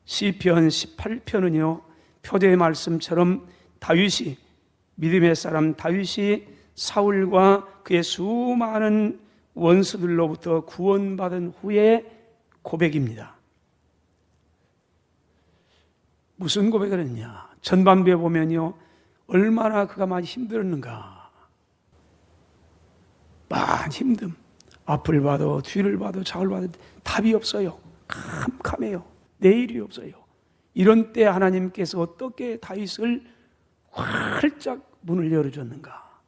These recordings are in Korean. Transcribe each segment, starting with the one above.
시편 18편은요 표제의 말씀처럼 다윗이, 믿음의 사람 다윗이 사울과 그의 수많은 원수들로부터 구원받은 후의 고백입니다. 무슨 고백을 했냐? 전반부에 보면요 얼마나 그가 많이 힘들었는가. 많이 힘듦. 앞을 봐도 뒤를 봐도 좌우를 봐도 답이 없어요. 캄캄해요. 내일이 없어요. 이런 때 하나님께서 어떻게 다윗을 활짝 문을 열어줬는가?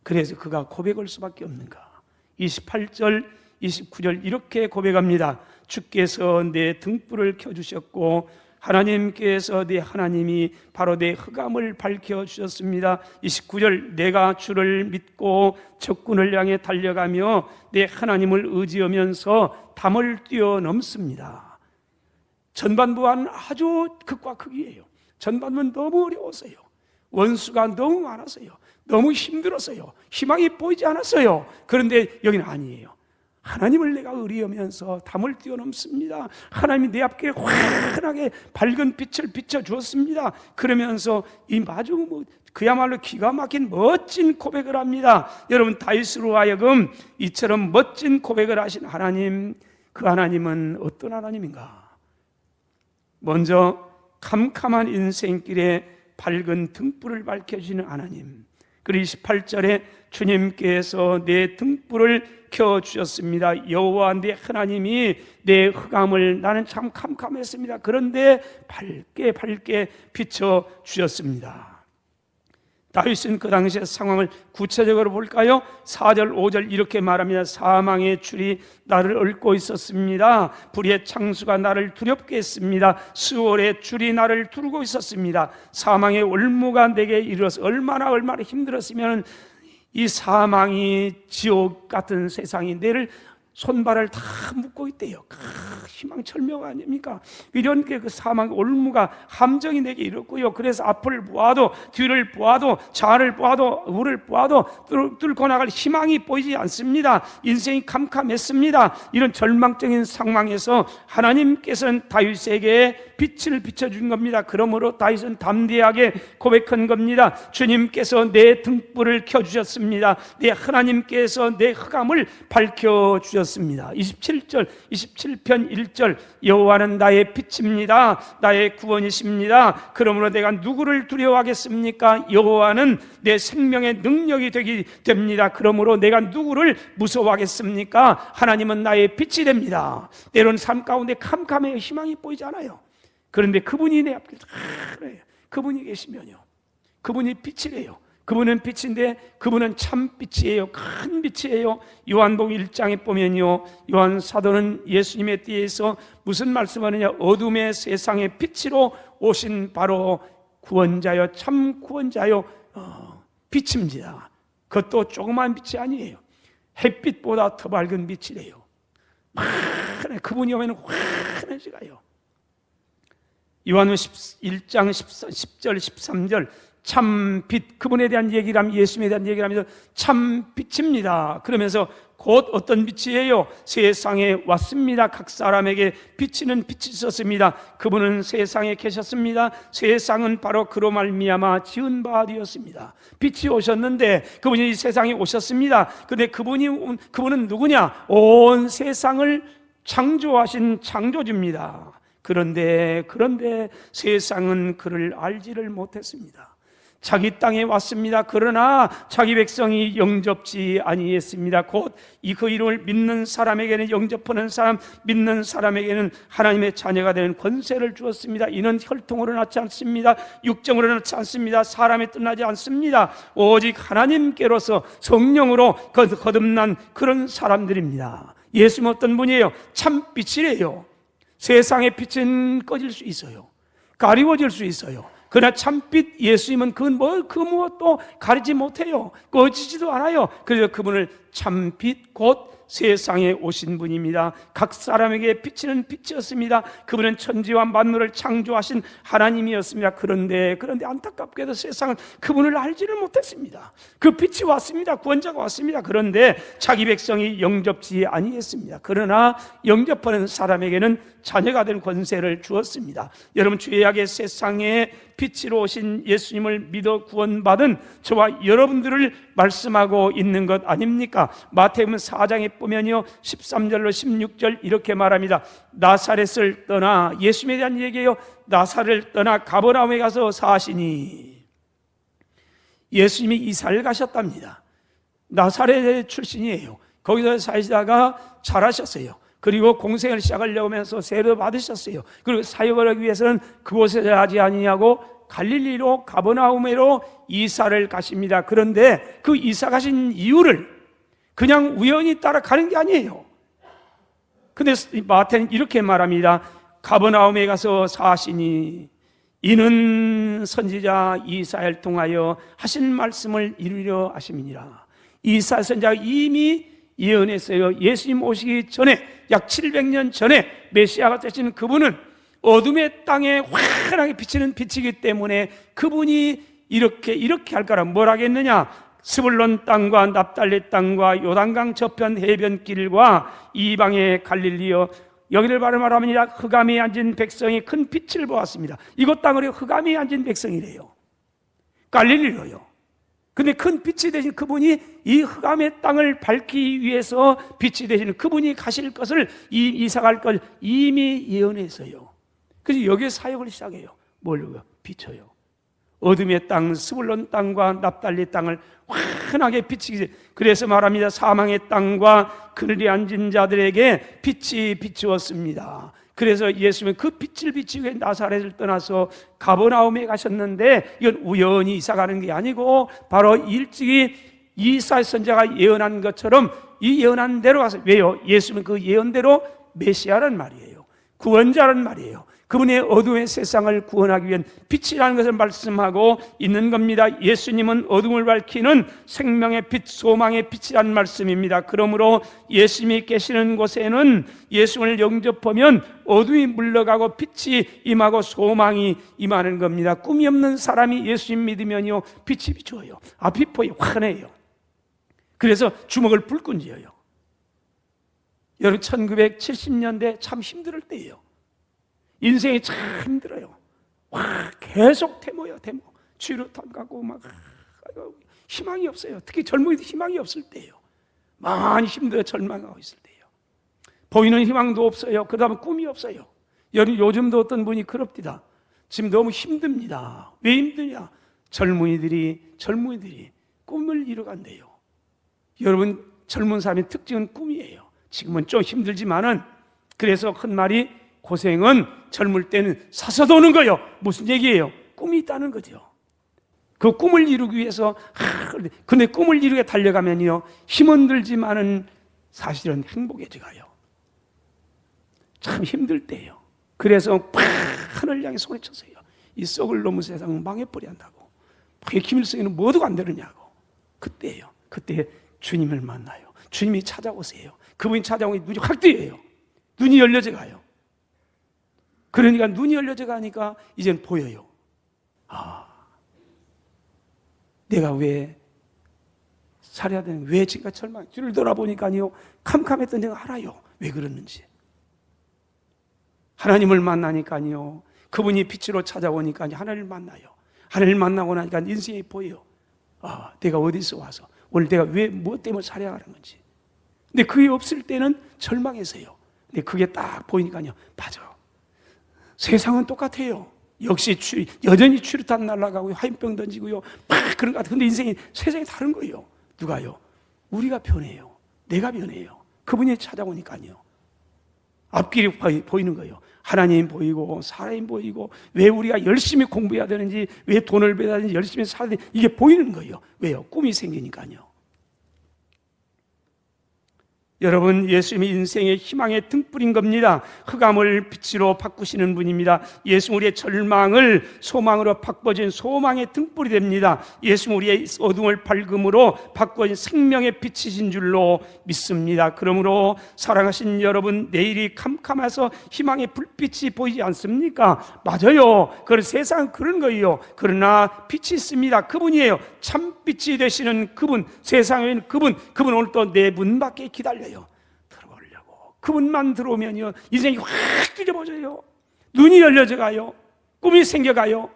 그래서 그가 고백할 수밖에 없는가? 28절, 29절 이렇게 고백합니다. 주께서 내 등불을 켜주셨고 하나님께서 내 하나님이 바로 내 흑암을 밝혀주셨습니다. 29절 내가 주를 믿고 적군을 향해 달려가며 내 하나님을 의지하면서 담을 뛰어넘습니다. 전반부와는 아주 극과 극이에요. 전반부는 너무 어려웠어요. 원수가 너무 많았어요. 너무 힘들었어요. 희망이 보이지 않았어요. 그런데 여기는 아니에요. 하나님을 내가 의리하면서 담을 뛰어넘습니다. 하나님이 내 앞에 환하게 밝은 빛을 비춰주었습니다. 그러면서 이 마주 그야말로 기가 막힌 멋진 고백을 합니다. 여러분 다윗으로 하여금 이처럼 멋진 고백을 하신 하나님, 그 하나님은 어떤 하나님인가? 먼저 캄캄한 인생길에 밝은 등불을 밝혀주시는 하나님. 그리고 28절에 주님께서 내 등불을 켜주셨습니다. 여호와 내 하나님이 내 흑암을, 나는 참 캄캄했습니다. 그런데 밝게 비춰주셨습니다. 다윗은 그 당시의 상황을 구체적으로 볼까요? 4절, 5절 이렇게 말합니다. 사망의 줄이 나를 얽고 있었습니다. 불의 창수가 나를 두렵게 했습니다. 수월의 줄이 나를 두르고 있었습니다. 사망의 올무가 내게 이르러서 얼마나 힘들었으면 이 사망이 지옥 같은 세상이 내를 손발을 다 묶고 있대요. 희망철명 아닙니까? 이런 그 사망 올무가 함정이 내게 이렇고요. 그래서 앞을 보아도 뒤를 보아도 좌를 보아도 우를 보아도 뚫고 나갈 희망이 보이지 않습니다. 인생이 캄캄했습니다. 이런 절망적인 상황에서 하나님께서는 다윗에게 빛을 비춰준 겁니다. 그러므로 다윗은 담대하게 고백한 겁니다. 주님께서 내 등불을 켜주셨습니다. 내 하나님께서 내 흑암을 밝혀주셨습니다. 27절, 27편 1절 여호와는 나의 빛입니다. 나의 구원이십니다. 그러므로 내가 누구를 두려워하겠습니까? 여호와는 내 생명의 능력이 됩니다. 그러므로 내가 누구를 무서워하겠습니까? 하나님은 나의 빛이 됩니다. 때로는 삶 가운데 캄캄해요. 희망이 보이지 않아요. 그런데 그분이 내 앞에 그분이 계시면요, 그분이 빛이래요. 그분은 빛인데 그분은 참 빛이에요. 큰 빛이에요. 요한복음 1장에 보면요, 요한 사도는 예수님에 대해서 무슨 말씀하느냐? 어둠의 세상의 빛으로 오신 바로 구원자요, 참 구원자요, 빛입니다. 그것도 조그만 빛이 아니에요. 햇빛보다 더 밝은 빛이래요. 그분이 오면 환해지가요. 요한복음 1장 10절 13절 참 빛, 그분에 대한 얘기를 하면, 예수님에 대한 얘기를 하면서 참 빛입니다. 그러면서 곧 어떤 빛이에요? 세상에 왔습니다. 각 사람에게 비치는 빛이 있었습니다. 그분은 세상에 계셨습니다. 세상은 바로 그로 말미암아 지은 바 되었습니다. 빛이 오셨는데 그분이 이 세상에 오셨습니다. 그런데 그분은 누구냐? 온 세상을 창조하신 창조주입니다. 그런데 세상은 그를 알지를 못했습니다. 자기 땅에 왔습니다. 그러나 자기 백성이 영접지 아니했습니다. 곧 그 이름을 믿는 사람에게는, 영접하는 사람, 믿는 사람에게는 하나님의 자녀가 되는 권세를 주었습니다. 이는 혈통으로 낳지 않습니다. 육정으로 낳지 않습니다. 사람에 떠나지 않습니다. 오직 하나님께로서 성령으로 거듭난 그런 사람들입니다. 예수는 어떤 분이에요? 참빛이래요. 세상의 빛은 꺼질 수 있어요. 가리워질 수 있어요. 그러나 참빛 예수님은 그 무엇도 가리지 못해요. 꺼지지도 않아요. 그래서 그분을 참빛 곧 세상에 오신 분입니다. 각 사람에게 비치는 빛이었습니다. 그분은 천지와 만물을 창조하신 하나님이었습니다. 그런데 안타깝게도 세상은 그분을 알지를 못했습니다. 그 빛이 왔습니다. 구원자가 왔습니다. 그런데 자기 백성이 영접지 아니했습니다. 그러나 영접하는 사람에게는 자녀가 된 권세를 주었습니다. 여러분, 죄악의 세상에 빛으로 오신 예수님을 믿어 구원받은 저와 여러분들을 말씀하고 있는 것 아닙니까? 마태복음 4장에 보면요 13절로 16절 이렇게 말합니다. 나사렛을 떠나, 예수님에 대한 얘기예요. 나사렛을 떠나 가버나움에 가서 사시니, 예수님이 이사를 가셨답니다. 나사렛 출신이에요. 거기서 사시다가 잘하셨어요. 그리고 공생을 시작하려고 하면서 세례도 받으셨어요. 그리고 사역을 하기 위해서는 그곳에 하지 아니냐고 갈릴리로 가버나움으로 이사를 가십니다. 그런데 그 이사 가신 이유를 그냥 우연히 따라가는 게 아니에요. 근데 마태는 이렇게 말합니다. 가버나움에 가서 사시니 이는 선지자 이사야를 통하여 하신 말씀을 이루려 하심이니라. 이사야 선지자가 이미 예언했어요. 예수님 오시기 전에, 약 700년 전에 메시아가 되신 그분은 어둠의 땅에 환하게 비치는 빛이기 때문에 그분이 이렇게 할 거라. 뭘 하겠느냐? 스불론 땅과 납달리 땅과 요단강 저편 해변길과 이방의 갈릴리여, 여기를 말하면 흑암에 앉은 백성이 큰 빛을 보았습니다. 이곳 땅을 흑암에 앉은 백성이래요. 갈릴리로요. 근데 큰 빛이 되신 그분이 이 흑암의 땅을 밝히기 위해서 빛이 되시는 그분이 가실 것을, 이사갈 걸 이미 예언했어요. 그래서 여기에 사역을 시작해요. 뭘로요? 비춰요. 어둠의 땅, 스불론 땅과 납달리 땅을 환하게 비치기. 그래서 말합니다. 사망의 땅과 그늘에 앉은 자들에게 빛이 비추었습니다. 그래서 예수님은 그 빛을 비추기 위해 나사렛을 떠나서 가버나움에 가셨는데, 이건 우연히 이사 가는 게 아니고 바로 일찍이 이사야 선지자가 예언한 것처럼 이 예언한 대로 가서, 왜요? 예수님은 그 예언대로 메시아란 말이에요. 구원자란 말이에요. 그분의 어둠의 세상을 구원하기 위한 빛이라는 것을 말씀하고 있는 겁니다. 예수님은 어둠을 밝히는 생명의 빛, 소망의 빛이라는 말씀입니다. 그러므로 예수님이 계시는 곳에는 예수님을 영접하면 어둠이 물러가고 빛이 임하고 소망이 임하는 겁니다. 꿈이 없는 사람이 예수님 믿으면요 빛이 비춰요. 앞이 보여 환해요. 그래서 주먹을 불끈 쥐어요. 여러분, 1970년대 참 힘들 때예요. 인생이 참 힘들어요. 계속 데모요, 데모. 취루탄 가고 막 희망이 없어요. 특히 젊은이들 희망이 없을 때예요. 많이 힘들어 절망하고 있을 때예요. 보이는 희망도 없어요. 그다음에 꿈이 없어요. 요즘도 어떤 분이 그럽니다. 지금 너무 힘듭니다. 왜 힘드냐? 젊은이들이 꿈을 이뤄간대요. 여러분, 젊은 사람의 특징은 꿈이에요. 지금은 좀 힘들지만은, 그래서 큰 말이, 고생은 젊을 때는 사서 도는 거예요. 무슨 얘기예요? 꿈이 있다는 거죠. 그 꿈을 이루기 위해서, 근데 꿈을 이루게 달려가면요 힘은 들지만은 사실은 행복해져가요. 참 힘들 때예요. 그래서 하늘 향해 소리쳤어요. 이 썩을 놈의 세상은 망해버려 한다고. 김일성이는 뭐도 안 되느냐고. 그때예요. 그때 주님을 만나요. 주님이 찾아오세요. 그분이 찾아오니 눈이 확 뜨여요. 눈이 열려져 가요. 그러니까 눈이 열려져 가니까 이젠 보여요. 내가 왜 살아야 되는, 왜 지금까지 절망, 뒤를 돌아보니까요 캄캄했던 내가 알아요. 왜 그랬는지. 하나님을 만나니까요, 그분이 빛으로 찾아오니까 하나님을 만나요. 하나님을 만나고 나니까 인생이 보여요. 내가 어디서 와서, 오늘 내가 왜, 무엇 때문에 살아야 하는 건지. 근데 그게 없을 때는 절망해서요. 근데 그게 딱 보이니까요, 맞아. 세상은 똑같아요. 역시 여전히 취루탄 날아가고 화염병 던지고요, 막 그런 것 같아요. 근데 인생이, 세상이 다른 거예요. 누가요? 우리가 변해요. 내가 변해요. 그분이 찾아오니까요. 앞길이 보이는 거예요. 하나님 보이고 사람 보이고, 왜 우리가 열심히 공부해야 되는지, 왜 돈을 벌어야 되는지, 열심히 살아야 되는지, 이게 보이는 거예요. 왜요? 꿈이 생기니까요. 여러분, 예수님이 인생의 희망의 등불인 겁니다. 흑암을 빛으로 바꾸시는 분입니다. 예수님 우리의 절망을 소망으로 바꿔진 소망의 등불이 됩니다. 예수님 우리의 어둠을 밝음으로 바꿔진 생명의 빛이신 줄로 믿습니다. 그러므로 사랑하신 여러분, 내일이 캄캄해서 희망의 불빛이 보이지 않습니까? 맞아요. 그 세상은 그런 거예요. 그러나 빛이 있습니다. 그분이에요. 참빛이 되시는 그분, 세상에 있는 그분 오늘 또 내 문 밖에 기다려요. 들어오려고. 그분만 들어오면요, 인생이 확 뒤집어져요. 눈이 열려져 가요. 꿈이 생겨가요.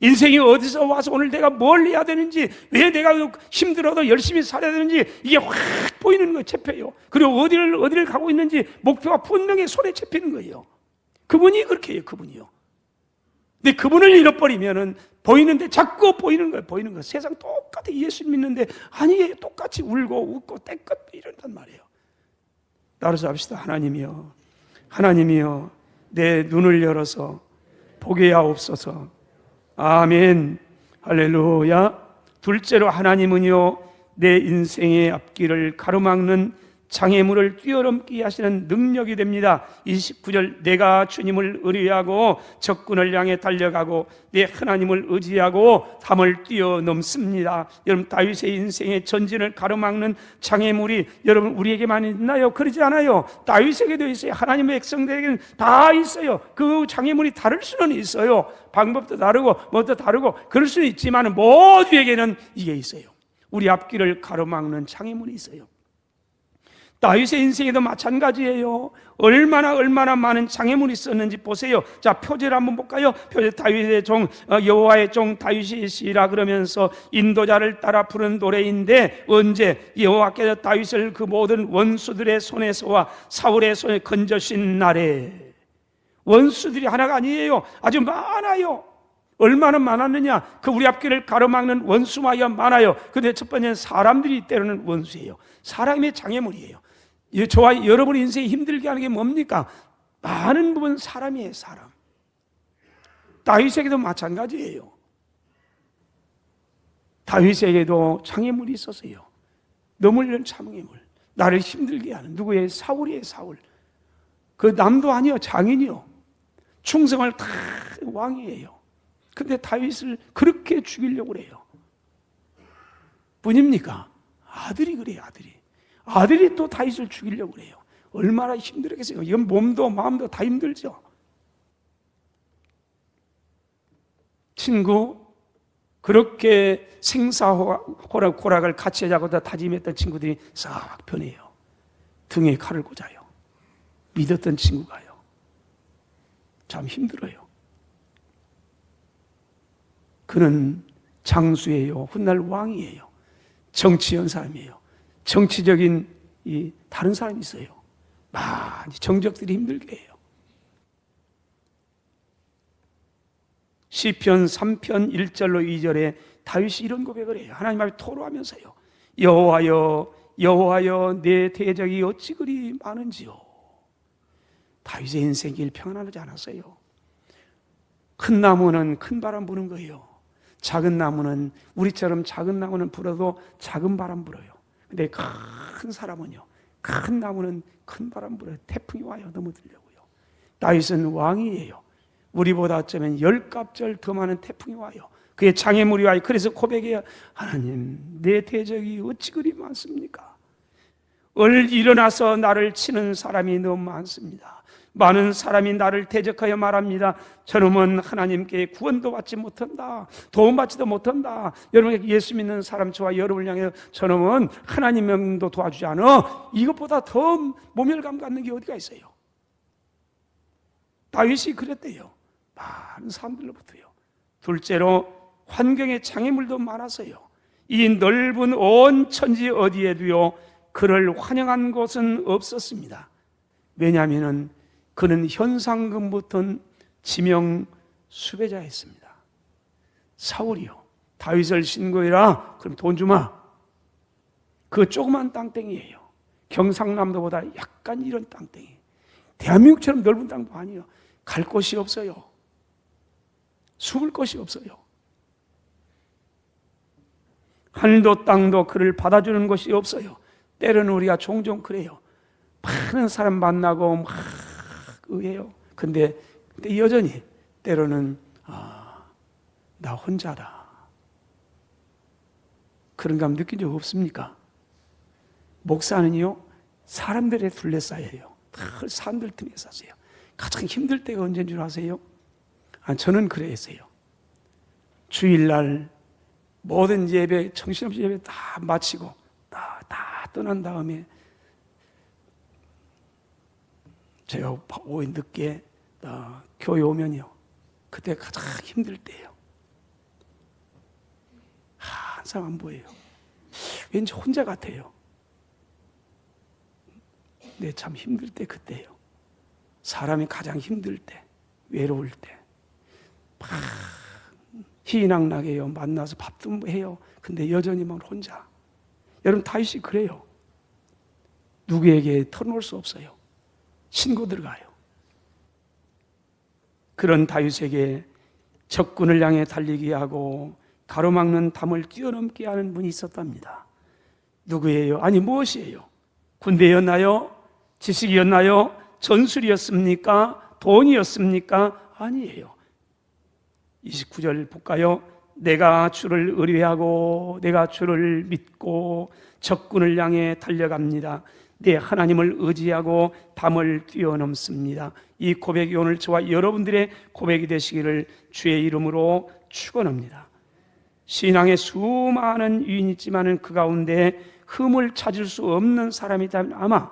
인생이 어디서 와서 오늘 내가 뭘 해야 되는지, 왜 내가 힘들어도 열심히 살아야 되는지 이게 확 보이는 거예요. 잡혀요. 그리고 어디를 가고 있는지 목표가 분명히 손에 잡히는 거예요. 그분이 그렇게 해요. 그분이요. 근데 그분을 잃어버리면은 보이는데 자꾸 보이는 거예요. 보이는 거. 세상 똑같아. 예수 믿는데 아니 똑같이 울고 웃고 떼껏 이런단 말이에요. 따라서 합시다. 하나님이여 내 눈을 열어서 보게 하옵소서. 아멘. 할렐루야. 둘째로, 하나님은요 내 인생의 앞길을 가로막는 장애물을 뛰어넘게 하시는 능력이 됩니다. 29절, 내가 주님을 의뢰하고 적군을 향해 달려가고 내 하나님을 의지하고 담을 뛰어넘습니다. 여러분, 다윗의 인생의 전진을 가로막는 장애물이 여러분 우리에게만 있나요? 그러지 않아요. 다윗에게도 있어요. 하나님의 백성들에게는 다 있어요. 그 장애물이 다를 수는 있어요. 방법도 다르고 뭐도 다르고 그럴 수는 있지만 모두에게는 이게 있어요. 우리 앞길을 가로막는 장애물이 있어요. 다윗의 인생에도 마찬가지예요. 얼마나 많은 장애물이 있었는지 보세요. 자, 표제를 한번 볼까요? 표제, 다윗의 종, 여호와의 종 다윗이시라 그러면서 인도자를 따라 부른 노래인데, 언제 여호와께서 다윗을 그 모든 원수들의 손에서와 사울의 손에 건져신 날에. 원수들이 하나가 아니에요. 아주 많아요. 얼마나 많았느냐? 그 우리 앞길을 가로막는 원수마저 많아요. 근데 첫 번째는 사람들이 때로는 원수예요. 사람의 장애물이에요. 저와 여러분의 인생이 힘들게 하는 게 뭡니까? 많은 부분 사람이에요. 사람. 다윗에게도 마찬가지예요. 다윗에게도 장애물이 있었어요. 넘으려는 장애물. 나를 힘들게 하는 누구의? 사울이에요. 사울. 그 남도 아니요, 장인이요. 충성을 다 왕이에요. 근데 다윗을 그렇게 죽이려고 그래요. 뿐입니까? 아들이 그래요. 아들이 또 다윗을 죽이려고 그래요. 얼마나 힘들겠어요. 이건 몸도 마음도 다 힘들죠. 친구, 그렇게 생사호락을 같이 하자고 다짐했던 친구들이 싹 변해요. 등에 칼을 꽂아요. 믿었던 친구가요. 참 힘들어요. 그는 장수예요. 훗날 왕이에요. 정치연 사람이에요. 정치적인 다른 사람이 있어요. 많이 정적들이 힘들게 해요. 시편 3편 1절로 2절에 다윗이 이런 고백을 해요. 하나님 앞에 토로하면서요. 여호와여 내 대적이 어찌 그리 많은지요. 다윗의 인생길 평안하지 않았어요. 큰 나무는 큰 바람 부는 거예요. 작은 나무는, 우리처럼 작은 나무는 불어도 작은 바람 불어요. 근데 큰 사람은요, 큰 나무는 큰 바람 불어요. 태풍이 와요. 넘어뜨리려고요. 다윗은 왕이에요. 우리보다 어쩌면 10갑절 더 많은 태풍이 와요. 그의 장애물이 와요. 그래서 고백해요. 하나님, 내 대적이 어찌 그리 많습니까? 일어나서 나를 치는 사람이 너무 많습니다. 많은 사람이 나를 대적하여 말합니다. 저놈은 하나님께 구원도 받지 못한다. 도움받지도 못한다. 여러분, 예수 믿는 사람, 저와 여러분을 향해 저놈은 하나님도 도와주지 않아. 이것보다 더 모멸감 갖는 게 어디가 있어요? 다윗이 그랬대요. 많은 사람들로부터요. 둘째로, 환경의 장애물도 많았어요. 이 넓은 온 천지 어디에도요, 그를 환영한 곳은 없었습니다. 왜냐하면 그는 현상금부터 지명 수배자였습니다. 사울이요, 다윗을 신고해라. 그럼 돈 주마. 그 조그만 땅덩이에요. 경상남도보다 약간 이런 땅덩이. 대한민국처럼 넓은 땅도 아니에요. 갈 곳이 없어요. 숨을 곳이 없어요. 하늘도 땅도 그를 받아주는 곳이 없어요. 때로는 우리가 종종 그래요. 많은 사람 만나고 막 의해요. 근데 여전히 때로는 나 혼자다. 그런 감 느낀 적 없습니까? 목사는요, 사람들에 둘러싸여요. 늘 사람들 틈에 사세요. 가장 힘들 때가 언제인 줄 아세요? 저는 그랬어요. 주일날 모든 예배, 정신없이 예배 다 마치고 다 떠난 다음에 제가 오후 늦게 교회 오면요, 그때 가장 힘들 때예요. 항상 안 보여요. 왠지 혼자 같아요. 근데 참 힘들 때 그때예요. 사람이 가장 힘들 때, 외로울 때 막 희낙낙해요. 만나서 밥도 해요. 근데 여전히 막 혼자. 여러분, 다윗이 그래요. 누구에게 털어놓을 수 없어요. 신고 들어가요. 그런 다윗에게 적군을 향해 달리게 하고 가로막는 담을 뛰어넘게 하는 분이 있었답니다. 누구예요? 아니, 무엇이에요? 군대였나요? 지식이었나요? 전술이었습니까? 돈이었습니까? 아니에요. 29절 볼까요? 내가 주를 의뢰하고 내가 주를 믿고 적군을 향해 달려갑니다. 내 하나님을 의지하고 담을 뛰어넘습니다. 이 고백이 오늘 저와 여러분들의 고백이 되시기를 주의 이름으로 축원합니다. 신앙에 수많은 유인이 있지만은 그 가운데 흠을 찾을 수 없는 사람이 있다면 아마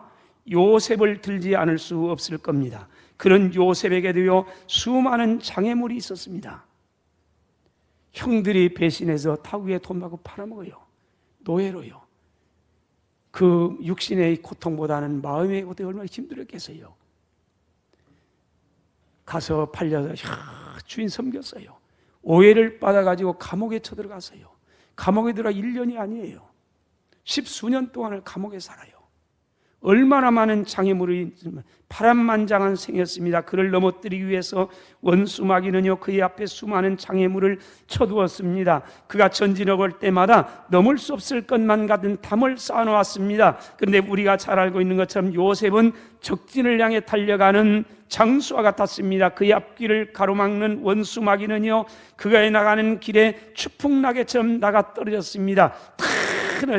요셉을 들지 않을 수 없을 겁니다. 그런 요셉에게도요, 수많은 장애물이 있었습니다. 형들이 배신해서 타국에 돈 받고 팔아먹어요. 노예로요. 그 육신의 고통보다는 마음의 고통이 얼마나 힘들었겠어요. 가서 팔려서 주인 섬겼어요. 오해를 받아가지고 감옥에 쳐들어갔어요. 감옥에 들어가 1년이 아니에요. 10수년 동안을 감옥에 살아요. 얼마나 많은 장애물이 파란만장한 생이었습니다. 그를 넘어뜨리기 위해서 원수 마귀는요, 그의 앞에 수많은 장애물을 쳐두었습니다. 그가 전진해 볼 때마다 넘을 수 없을 것만 같은 담을 쌓아놓았습니다. 그런데 우리가 잘 알고 있는 것처럼 요셉은 적진을 향해 달려가는 장수와 같았습니다. 그의 앞길을 가로막는 원수 마귀는요, 그가 나가는 길에 추풍낙엽처럼 나가 떨어졌습니다.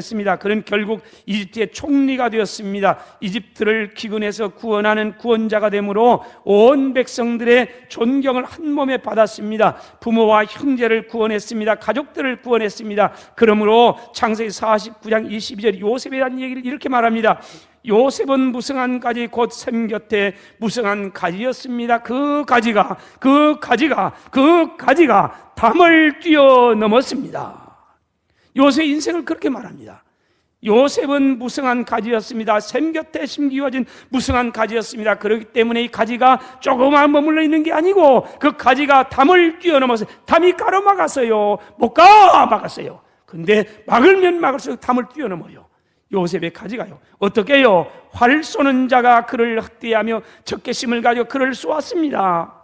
습니다. 그는 결국 이집트의 총리가 되었습니다. 이집트를 기근에서 구원하는 구원자가 되므로 온 백성들의 존경을 한 몸에 받았습니다. 부모와 형제를 구원했습니다. 가족들을 구원했습니다. 그러므로 창세기 49장 22절 요셉에 대한 얘기를 이렇게 말합니다. 요셉은 무성한 가지 곧 샘 곁에 무성한 가지였습니다. 그 가지가 담을 뛰어넘었습니다. 요셉의 인생을 그렇게 말합니다. 요셉은 무성한 가지였습니다. 샘 곁에 심기워진 무성한 가지였습니다. 그렇기 때문에 이 가지가 조금만 머물러 있는 게 아니고 그 가지가 담을 뛰어넘어서 담이 가로막았어요. 못 가 막았어요. 근데 막으면 막을수록 담을 뛰어넘어요. 요셉의 가지가요. 어떻게 해요? 활 쏘는 자가 그를 학대하며 적개심을 가지고 그를 쏘았습니다.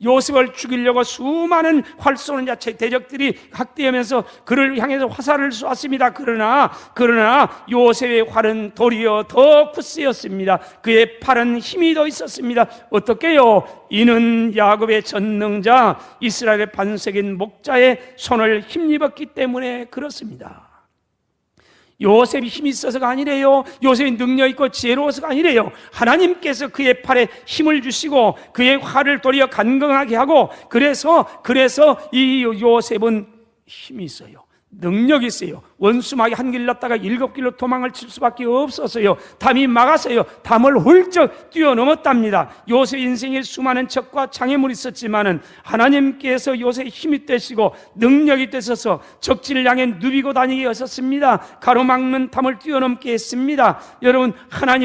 요셉을 죽이려고 수많은 활 쏘는 자 대적들이 학대하면서 그를 향해서 화살을 쏘았습니다. 그러나 요셉의 활은 도리어 더 굳세였습니다. 그의 팔은 힘이 더 있었습니다. 어떻게 해요? 이는 야곱의 전능자 이스라엘의 반석인 목자의 손을 힘입었기 때문에 그렇습니다. 요셉이 힘이 있어서가 아니래요. 요셉이 능력 있고 지혜로워서가 아니래요. 하나님께서 그의 팔에 힘을 주시고 그의 활을 도리어 강건하게 하고 그래서 이 요셉은 힘이 있어요. 능력이 있어요. 원수마귀 한 길 났다가 7길로 도망을 칠 수밖에 없었어요. 담이 막았어요. 담을 훌쩍 뛰어넘었답니다. 요셉 인생에 수많은 적과 장애물이 있었지만은 하나님께서 요셉의 힘이 되시고 능력이 되셔서 적진을 향해 누비고 다니게 하셨습니다. 가로막는 담을 뛰어넘게 했습니다. 여러분,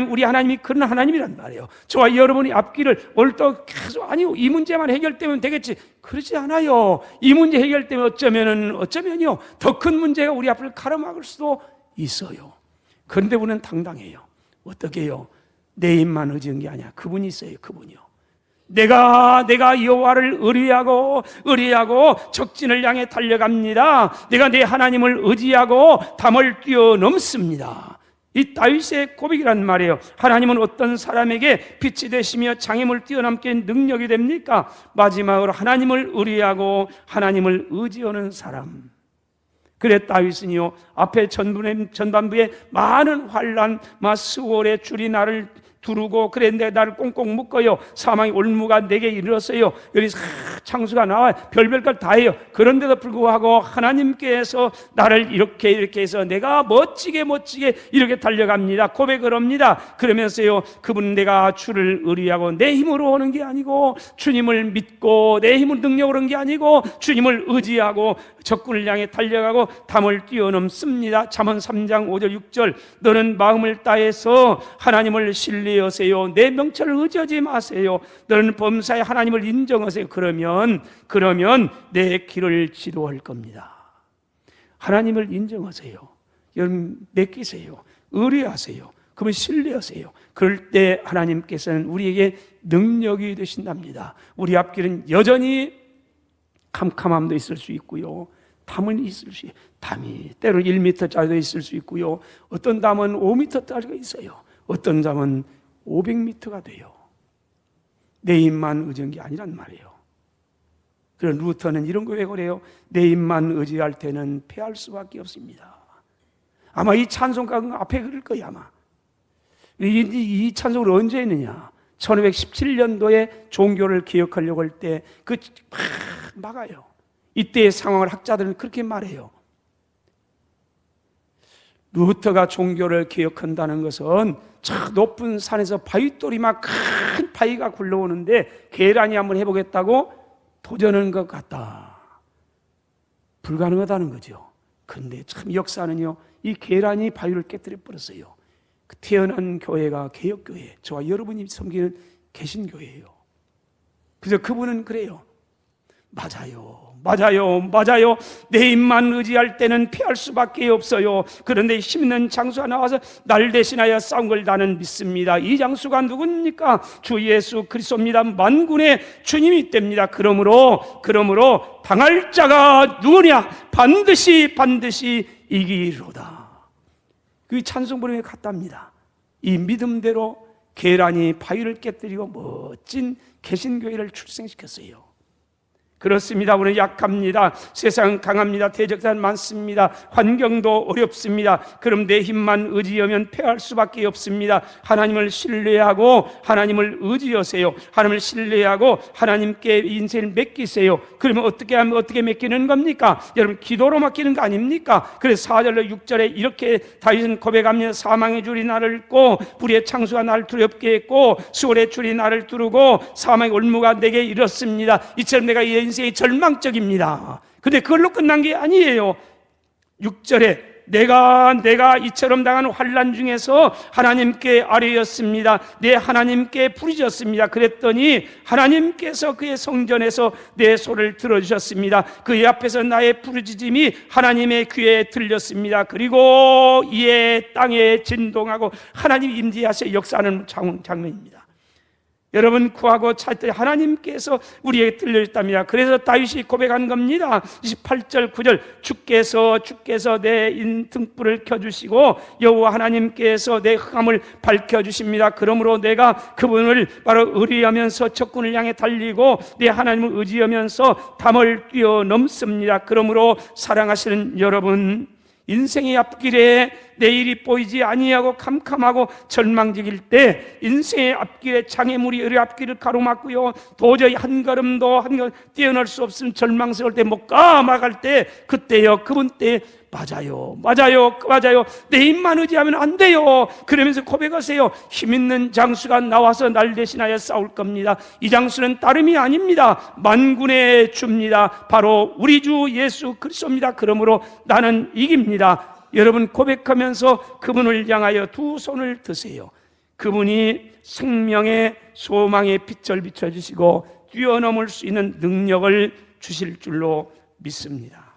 우리 하나님이 그런 하나님이란 말이에요. 저와 여러분이 앞길을 오늘도 계속 아니요, 이 문제만 해결되면 되겠지. 그러지 않아요. 이 문제 해결되면 어쩌면요, 더 큰 문제가 우리 앞을 가로막을 수도 있어요. 그런데 우리는 당당해요. 어떻게 해요? 내 힘만 의지한 게 아니야. 그분이 있어요. 그분이요. 내가 여호와를 의뢰하고 적진을 향해 달려갑니다. 내가 내 하나님을 의지하고 담을 뛰어넘습니다. 이 다윗의 고백이란 말이에요. 하나님은 어떤 사람에게 빛이 되시며 장애물 뛰어넘게 능력이 됩니까? 마지막으로 하나님을 의뢰하고 하나님을 의지하는 사람. 그래 다윗은요, 앞에 전반부에 많은 환난, 수월의 줄이 나를 두르고 그랬는데 나를 꽁꽁 묶어요. 사망의 올무가 내게 이르렀어요. 여기서 창수가 나와 별별 걸 다 해요. 그런데도 불구하고 하나님께서 나를 이렇게 해서 내가 멋지게 이렇게 달려갑니다. 고백을 합니다. 그러면서요, 그분 내가 주를 의리하고 내 힘으로 오는 게 아니고 주님을 믿고 내 힘을 능력으로 오는 게 아니고 주님을 의지하고 적군을 향해 달려가고 담을 뛰어넘습니다. 잠언 3장 5절 6절 너는 마음을 다해서 하나님을 신뢰하세요. 내 명철을 의지하지 마세요. 너는 범사에 하나님을 인정하세요. 그러면 내 길을 지도할 겁니다. 하나님을 인정하세요. 여러분 맡기세요. 의뢰하세요. 그러면 신뢰하세요. 그럴 때 하나님께서는 우리에게 능력이 되신답니다. 우리 앞길은 여전히 캄캄함도 있을 수 있고요, 담은 있을 수 있어요. 담이 때로 1m짜리도 있을 수 있고요, 어떤 담은 5m짜리가 있어요. 어떤 담은 500m가 돼요. 내 힘만 의지한 게 아니란 말이에요. 그런 루터는 이런 거 왜 그래요? 내 힘만 의지할 때는 패할 수밖에 없습니다. 아마 이 찬송가 앞에 그럴 거예요. 아마 이 찬송을 언제 했느냐? 1517년도에 종교를 개혁하려고 할 때 막아요. 이때의 상황을 학자들은 그렇게 말해요. 루터가 종교를 개혁한다는 것은 저 높은 산에서 바위돌이 막 큰 바위가 굴러오는데 계란이 한번 해보겠다고 도전하는 것 같다. 불가능하다는 거죠. 근데 참 역사는요, 이 계란이 바위를 깨뜨려 버렸어요. 태어난 교회가 개혁교회, 저와 여러분이 섬기는 개신교회예요. 그래서 그분은 그래요. 맞아요. 내 힘만 의지할 때는 피할 수밖에 없어요. 그런데 힘있는 장수가 나와서 날 대신하여 싸운 걸 나는 믿습니다. 이 장수가 누굽니까? 주 예수 그리스도입니다. 만군의 주님이 됩니다. 그러므로 당할 자가 누구냐? 반드시 이기리로다. 그 찬송 부름에 갔답니다. 이 믿음대로 계란이 바위를 깨뜨리고 멋진 개신교회를 출생시켰어요. 그렇습니다. 우리는 약합니다. 세상은 강합니다. 대적자는 많습니다. 환경도 어렵습니다. 그럼 내 힘만 의지하면 패할 수밖에 없습니다. 하나님을 신뢰하고 하나님을 의지하세요. 하나님을 신뢰하고 하나님께 인생을 맡기세요. 그러면 어떻게 하면 어떻게 맡기는 겁니까? 여러분 기도로 맡기는 거 아닙니까? 그래서 4절로 6절에 이렇게 다윗은 고백합니다. 사망의 줄이 나를 꽂고 불의 창수가 나를 두렵게 했고 수월의 줄이 나를 두르고 사망의 올무가 내게 이렇습니다. 이처럼 내가 인생이 절망적입니다. 근데 그걸로 끝난 게 아니에요. 6절에 내가 이처럼 당한 환난 중에서 하나님께 아뢰었습니다. 내 하나님께 부르짖었습니다. 그랬더니 하나님께서 그의 성전에서 내 소리를 들어주셨습니다. 그의 앞에서 나의 부르짖음이 하나님의 귀에 들렸습니다. 그리고 이에 땅에 진동하고 하나님 임재하셔 역사하는 장면입니다. 여러분 구하고 찾을 때 하나님께서 우리에게 들려줬답니다. 그래서 다윗이 고백한 겁니다. 28절 9절 주께서 내 등불을 켜주시고 여호와 하나님께서 내 흑암을 밝혀주십니다. 그러므로 내가 그분을 바로 의뢰하면서 적군을 향해 달리고 내 하나님을 의지하면서 담을 뛰어넘습니다. 그러므로 사랑하시는 여러분, 인생의 앞길에 내일이 보이지 아니하고 캄캄하고 절망적일 때 인생의 앞길에 장애물이 우리 앞길을 가로막고요, 도저히 한 걸음도 뛰어날 수 없으면 절망스러울 때 못 가막할 때 그때요, 그분 때 맞아요. 내 힘만 의지하면 안 돼요. 그러면서 고백하세요. 힘있는 장수가 나와서 날 대신하여 싸울 겁니다. 이 장수는 다름이 아닙니다. 만군의 주입니다. 바로 우리 주 예수 그리스도입니다. 그러므로 나는 이깁니다. 여러분 고백하면서 그분을 향하여 두 손을 드세요. 그분이 생명의 소망의 빛을 비춰주시고 뛰어넘을 수 있는 능력을 주실 줄로 믿습니다.